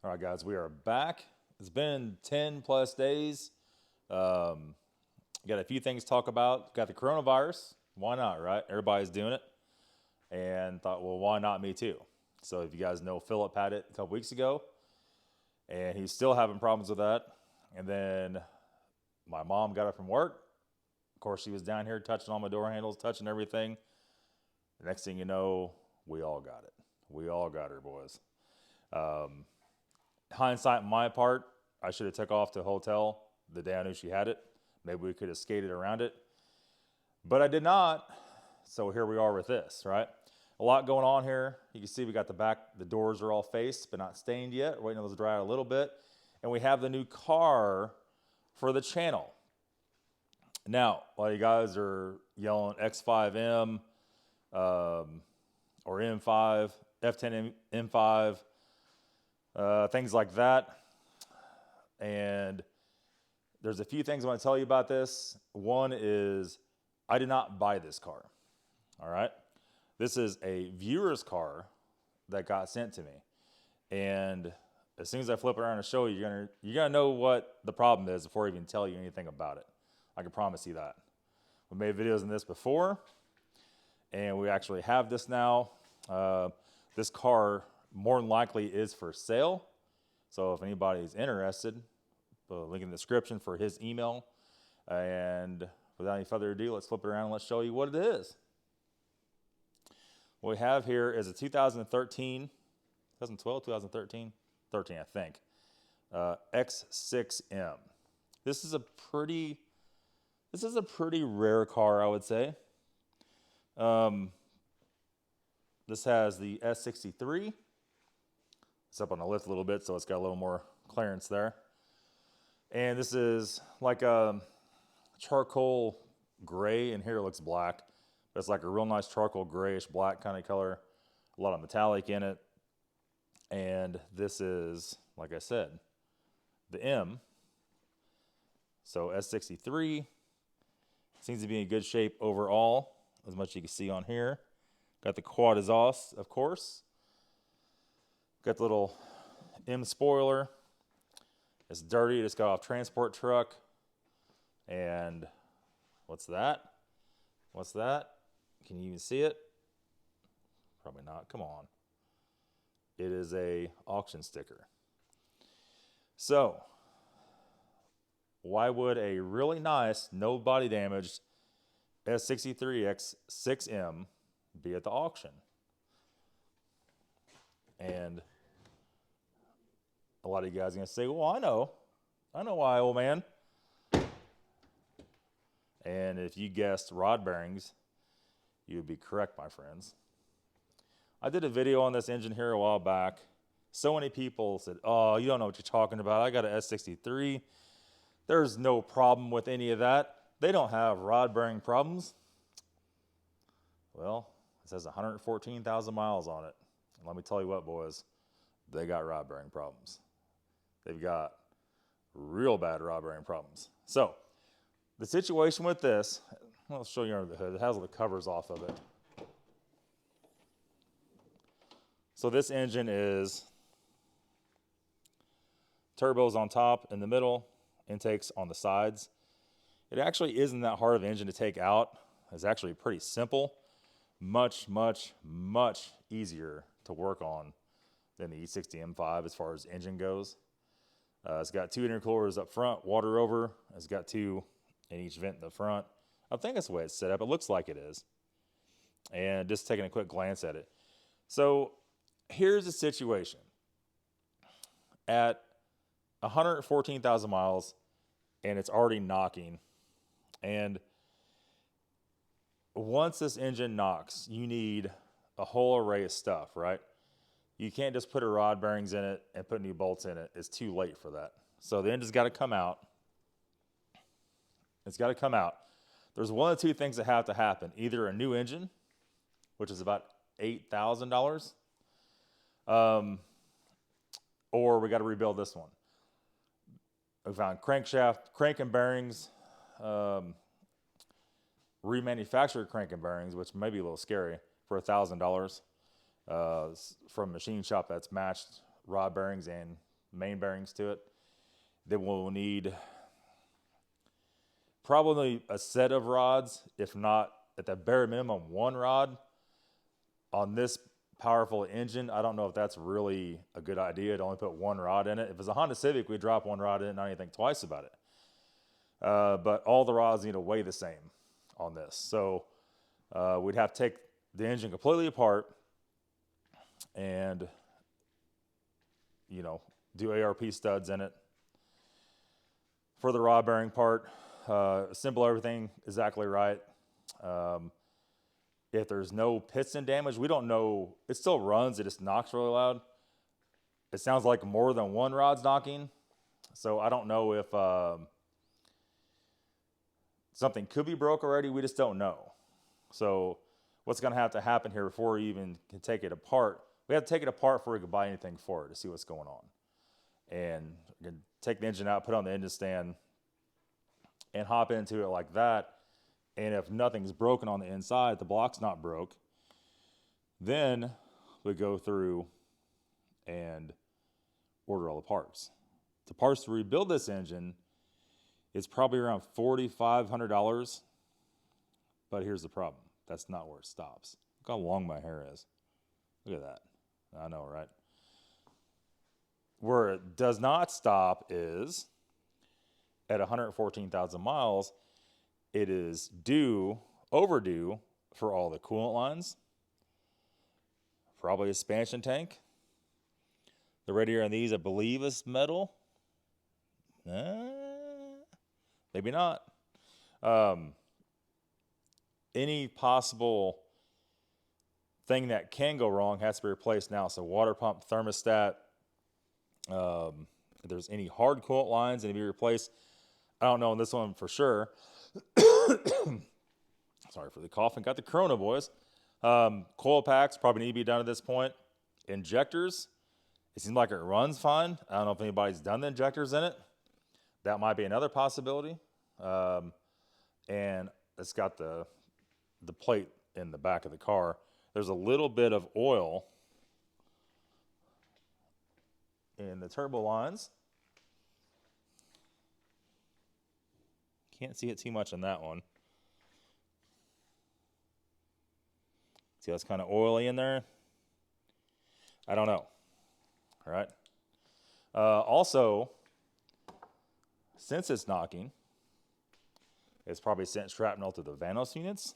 All right, guys, we are back. It's been 10 plus days. Got a few things to talk about. Got the coronavirus. Why not, right? Everybody's doing it. And thought, well, why not me too? So if you guys know, Philip had it a couple weeks ago, and he's still having problems with that. And then my mom got it from work. Of course, she was down here touching all my door handles, touching everything. The next thing you know, we all got it. We all got her, boys. Hindsight on my part, I should have took off to a hotel the day I knew she had it. Maybe we could have skated around it. But I did not. So here we are with this, right? A lot going on here. You can see we got the doors are all faced, but not stained yet. We're waiting on those to dry out a little bit. And we have the new car for the channel. Now, while you guys are yelling X5M or M5, F10 M5, things like that. And there's a few things I want to tell you about this. One is I did not buy this car. All right. This is a viewer's car that got sent to me. And as soon as I flip it around and show you, you're gonna know what the problem is before I even tell you anything about it. I can promise you that. We made videos on this before, and we actually have this now. This car more than likely is for sale. So if anybody's interested, put a link in the description for his email. And without any further ado, let's flip it around and let's show you what it is. What we have here is a 2013, 2012, 2013, 13, I think, X6M. This is a pretty rare car, I would say. This has the S63. It's up on the lift a little bit, so it's got a little more clearance there. And this is like a charcoal gray, and here it looks black. But it's like a real nice charcoal grayish black kind of color. A lot of metallic in it. And this is, like I said, the M. So S63 seems to be in good shape overall, as much as you can see on here. Got the quad exhaust, of course. Got the little M spoiler. It's dirty. It just got off transport truck. And what's that? What's that? Can you even see it? Probably not. Come on. It is a auction sticker. So, why would a really nice, no body damaged S63 X6M be at the auction? And a lot of you guys are going to say, well, I know why, old man. And if you guessed rod bearings, you would be correct, my friends. I did a video on this engine here a while back. So many people said, oh, you don't know what you're talking about. I got an S63. There's no problem with any of that. They don't have rod bearing problems. Well, it says 114,000 miles on it. And let me tell you what, boys, they got rod bearing problems. They've got real bad rod bearing problems. So, the situation with this, I'll show you under the hood. It has all the covers off of it. So this engine is turbos on top, in the middle, intakes on the sides. It actually isn't that hard of an engine to take out. It's actually pretty simple. Much, much, much easier to work on than the E60 M5 as far as engine goes. It's got two intercoolers up front, water over. It's got two in each vent in the front. I think that's the way it's set up. It looks like it is. And just taking a quick glance at it. So here's the situation. At 114,000 miles, and it's already knocking. And once this engine knocks, you need a whole array of stuff, right? You can't just put a rod bearings in it and put new bolts in it. It's too late for that. So the engine's got to come out. It's got to come out. There's one of two things that have to happen. Either a new engine, which is about $8,000, or we got to rebuild this one. We found crankshaft, crank and bearings, remanufactured crank and bearings, which may be a little scary, for $1,000 from a machine shop that's matched rod bearings and main bearings to it. Then we'll need probably a set of rods, if not at the bare minimum, one rod on this powerful engine. I don't know if that's really a good idea to only put one rod in it. If it's a Honda Civic, we drop one rod in and not even think twice about it. But all the rods need to weigh the same on this. So we'd have to take the engine completely apart and, you know, do ARP studs in it. For the rod bearing part, assemble everything exactly right. If there's no piston damage, we don't know. It still runs. It just knocks really loud. It sounds like more than one rod's knocking. So I don't know if something could be broke already. We just don't know. So what's going to happen here before we even can take it apart? We have to take it apart before we can buy anything for it to see what's going on. And take the engine out, put it on the engine stand, and hop into it like that. And if nothing's broken on the inside, the block's not broke, then we go through and order all the parts. The parts to rebuild this engine is probably around $4,500. But here's the problem. That's not where it stops. Look how long my hair is. Look at that. I know, right? Where it does not stop is at 114,000 miles, it is overdue for all the coolant lines, probably a expansion tank. The radiator on these, I believe, is metal. Maybe not. Any possible thing that can go wrong has to be replaced now. So water pump, thermostat, if there's any hard coolant lines that need to be replaced. I don't know on this one for sure. Sorry for the coughing. Got the corona, boys. Coil packs probably need to be done at this point. Injectors, it seems like it runs fine. I don't know if anybody's done the injectors in it. That might be another possibility. And it's got the plate in the back of the car. There's a little bit of oil in the turbo lines. Can't see it too much on that one. See, that's kind of oily in there. I don't know. All right. Also, since it's knocking, it's probably sent shrapnel to the Vanos units.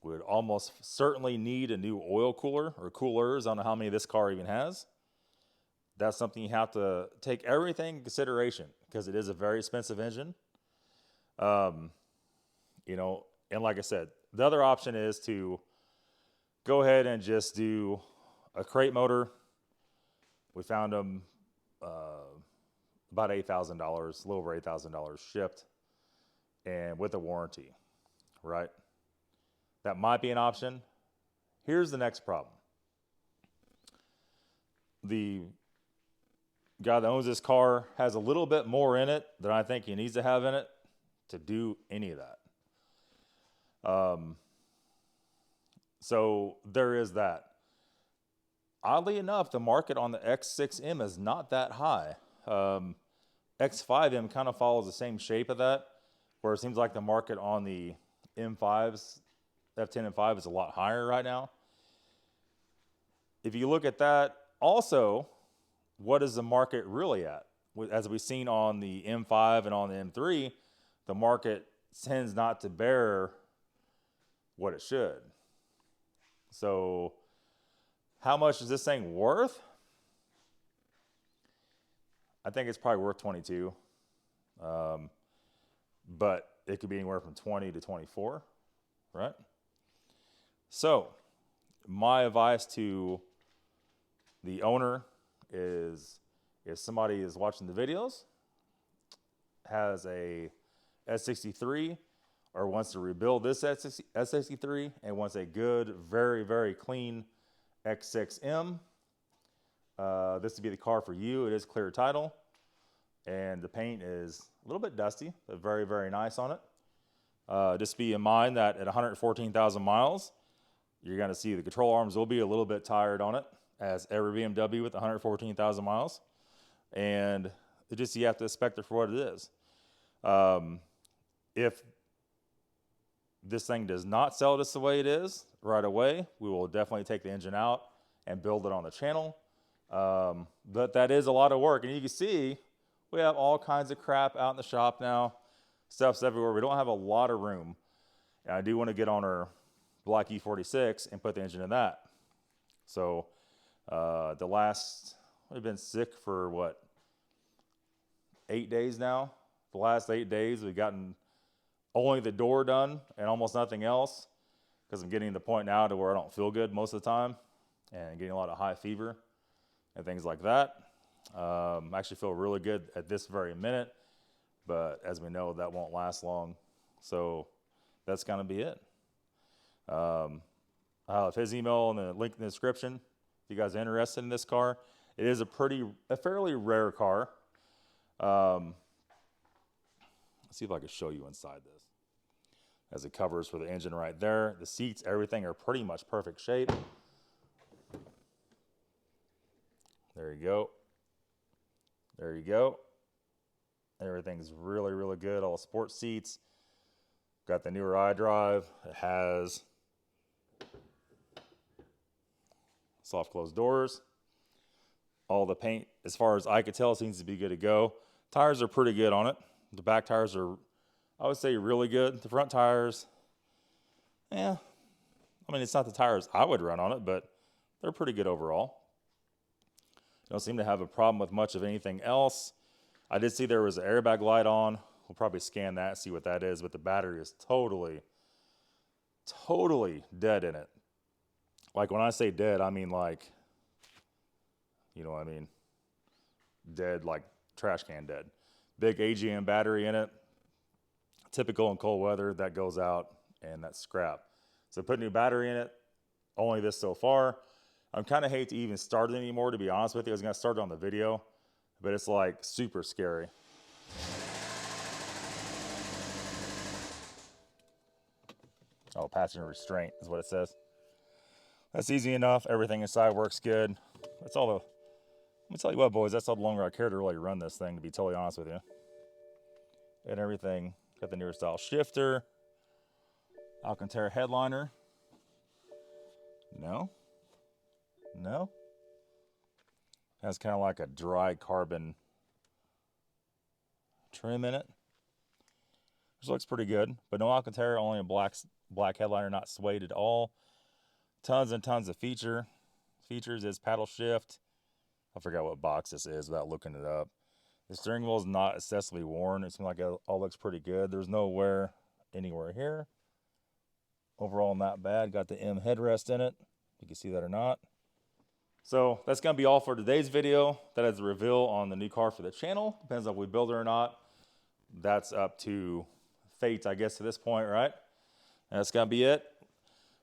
We would almost certainly need a new oil cooler or coolers. I don't know how many this car even has. That's something you have to take everything in consideration because it is a very expensive engine. You know, and like I said, the other option is to go ahead and just do a crate motor. We found them about $8,000, a little over $8,000 shipped, and with a warranty, right? That might be an option. Here's the next problem. The guy that owns this car has a little bit more in it than I think he needs to have in it to do any of that. So there is that. Oddly enough, the market on the X6M is not that high. X5M kind of follows the same shape of that, where it seems like the market on the M5s, F10 and 5 is a lot higher right now. If you look at that, also, what is the market really at? As we've seen on the M5 and on the M3, the market tends not to bear what it should. So how much is this thing worth? I think it's probably worth 22. But it could be anywhere from 20 to 24, right? So my advice to the owner is, if somebody is watching the videos, has a S63 or wants to rebuild this S63 and wants a good, very, very clean X6M, this would be the car for you. It is clear title, and the paint is a little bit dusty, but very, very nice on it. Just be in mind that at 114,000 miles, you're going to see the control arms will be a little bit tired on it. as every BMW with 114,000 miles. And it just, you have to expect it for what it is. If this thing does not sell just the way it is right away, we will definitely take the engine out and build it on the channel. But that is a lot of work. And you can see we have all kinds of crap out in the shop now. Stuff's everywhere. We don't have a lot of room. And I do want to get on our black E46 and put the engine in that. So I've been sick for what, 8 days now. The last 8 days we've gotten only the door done and almost nothing else, because I'm getting to the point now to where I don't feel good most of the time and getting a lot of high fever and things like that. I actually feel really good at this very minute, but as we know, that won't last long. So that's going to be it. I'll have his email and the link in the description if you guys are interested in this car. It is a fairly rare car. Let's see if I can show you inside this. As the covers for the engine right there. The seats, everything are pretty much perfect shape. There you go. There you go. Everything's really, really good. All the sport seats. Got the newer iDrive. It has soft closed doors. All the paint, as far as I could tell, seems to be good to go. Tires are pretty good on it. The back tires are, I would say, really good. The front tires, yeah. I mean, it's not the tires I would run on it, but they're pretty good overall. Don't seem to have a problem with much of anything else. I did see there was an airbag light on. We'll probably scan that and see what that is, but the battery is totally dead in it. Like, when I say dead, I mean like, you know what I mean? Dead, like trash can dead. Big AGM battery in it. Typical in cold weather, that goes out and that's scrap. So put a new battery in it, only this so far. I'm kind of hate to even start it anymore, to be honest with you. I was going to start it on the video, but it's like super scary. Oh, passenger restraint is what it says. That's easy enough. Everything inside works good. That's all the, let me tell you what, boys, that's all the longer I care to really run this thing, to be totally honest with you. And everything, got the newer style shifter, Alcantara headliner. No. Has kind of like a dry carbon trim in it, which looks pretty good, but no Alcantara, only a black headliner, not suede at all. Tons and tons of features. Is paddle shift. I forgot what box this is without looking it up. The steering wheel is not excessively worn. It seems like it all looks pretty good. There's no wear anywhere here. Overall, not bad. Got the M headrest in it. You can see that or not. So that's going to be all for today's video. That is the reveal on the new car for the channel. Depends on if we build it or not. That's up to fate, I guess, at this point, right? And that's going to be it.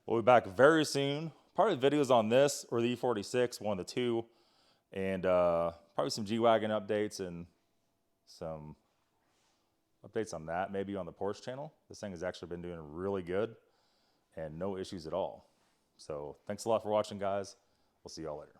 We'll be back very soon. Probably videos on this or the E46, one of the two. And probably some G-Wagon updates and some updates on that, maybe on the Porsche channel. This thing has actually been doing really good and no issues at all. So thanks a lot for watching, guys. We'll see y'all later.